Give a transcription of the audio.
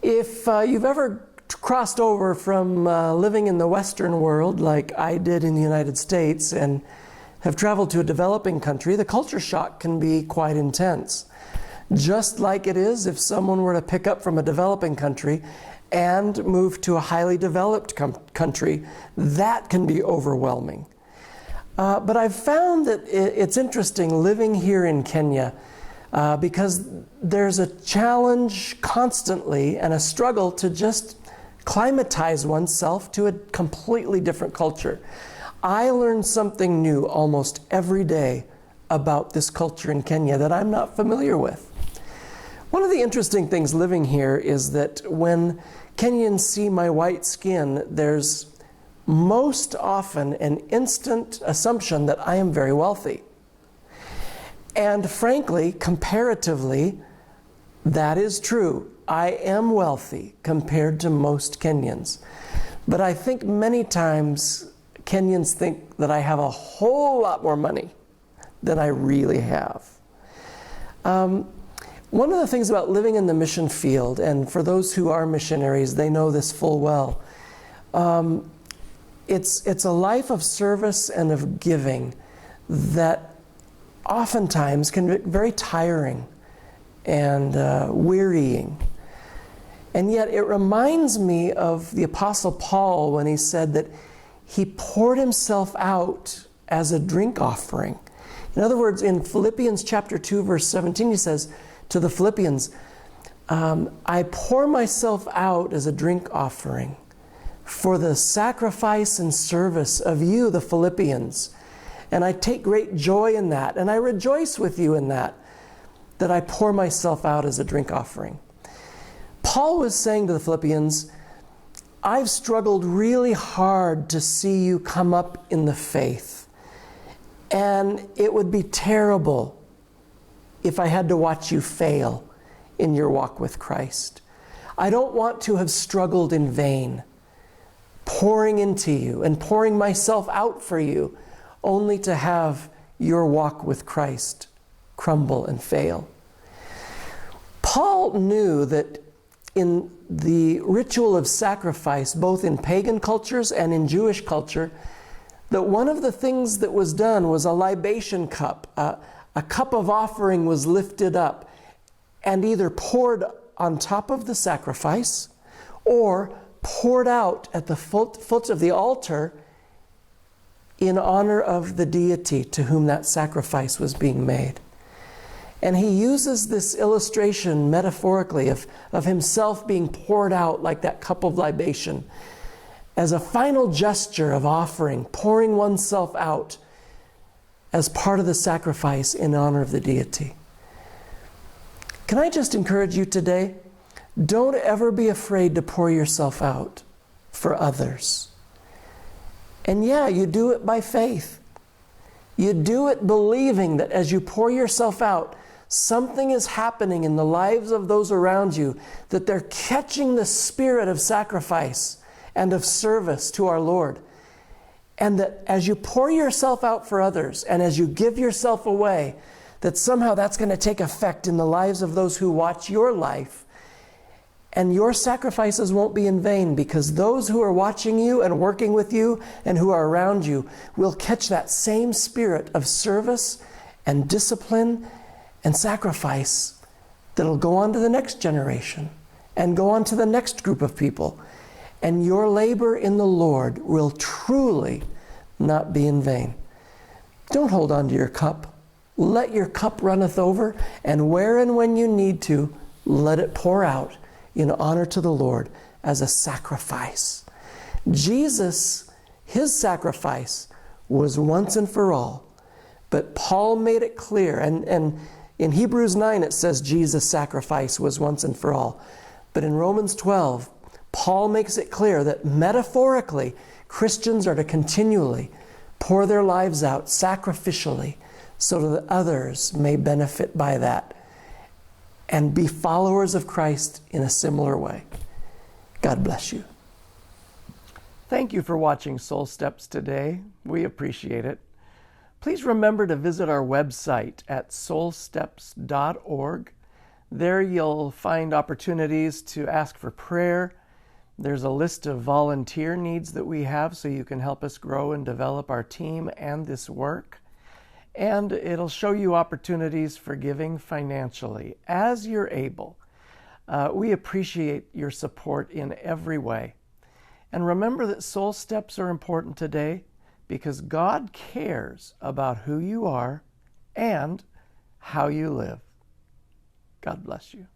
If you've ever crossed over from living in the Western world like I did in the United States and have traveled to a developing country, the culture shock can be quite intense. Just like it is if someone were to pick up from a developing country and move to a highly developed country, that can be overwhelming. But I've found that it's interesting living here in Kenya because there's a challenge constantly and a struggle to just climatize oneself to a completely different culture. I learn something new almost every day about this culture in Kenya that I'm not familiar with. One of the interesting things living here is that when Kenyans see my white skin, there's most often an instant assumption that I am very wealthy. And frankly, comparatively, that is true. I am wealthy compared to most Kenyans. But I think many times Kenyans think that I have a whole lot more money than I really have. One of the things about living in the mission field, and for those who are missionaries, they know this full well, it's a life of service and of giving that oftentimes can be very tiring and wearying. And yet it reminds me of the Apostle Paul when he said that he poured himself out as a drink offering. In other words, in Philippians chapter 2, verse 17, he says to the Philippians, I pour myself out as a drink offering for the sacrifice and service of you, the Philippians. And I take great joy in that, and I rejoice with you in that I pour myself out as a drink offering. Paul was saying to the Philippians, I've struggled really hard to see you come up in the faith. And it would be terrible if I had to watch you fail in your walk with Christ. I don't want to have struggled in vain, pouring into you and pouring myself out for you, only to have your walk with Christ crumble and fail. Paul knew that in the ritual of sacrifice, both in pagan cultures and in Jewish culture, that one of the things that was done was a libation cup. A cup of offering was lifted up and either poured on top of the sacrifice or poured out at the foot of the altar in honor of the deity to whom that sacrifice was being made. And he uses this illustration metaphorically of himself being poured out like that cup of libation as a final gesture of offering, pouring oneself out as part of the sacrifice in honor of the deity. Can I just encourage you today? Don't ever be afraid to pour yourself out for others. And yeah, you do it by faith. You do it believing that as you pour yourself out, something is happening in the lives of those around you, that they're catching the spirit of sacrifice and of service to our Lord. And that as you pour yourself out for others and as you give yourself away, that somehow that's going to take effect in the lives of those who watch your life. And your sacrifices won't be in vain, because those who are watching you and working with you and who are around you will catch that same spirit of service and discipline and sacrifice that'll go on to the next generation and go on to the next group of people. And your labor in the Lord will truly not be in vain. Don't hold on to your cup. Let your cup runneth over, and where and when you need to, let it pour out in honor to the Lord as a sacrifice. Jesus, his sacrifice was once and for all. But Paul made it clear, and in Hebrews 9 it says Jesus' sacrifice was once and for all. But in Romans 12, Paul makes it clear that metaphorically, Christians are to continually pour their lives out sacrificially so that others may benefit by that and be followers of Christ in a similar way. God bless you. Thank you for watching Soul Steps today. We appreciate it. Please remember to visit our website at soulsteps.org. There you'll find opportunities to ask for prayer. There's a list of volunteer needs that we have so you can help us grow and develop our team and this work. And it'll show you opportunities for giving financially as you're able. We appreciate your support in every way. And remember that soul steps are important today because God cares about who you are and how you live. God bless you.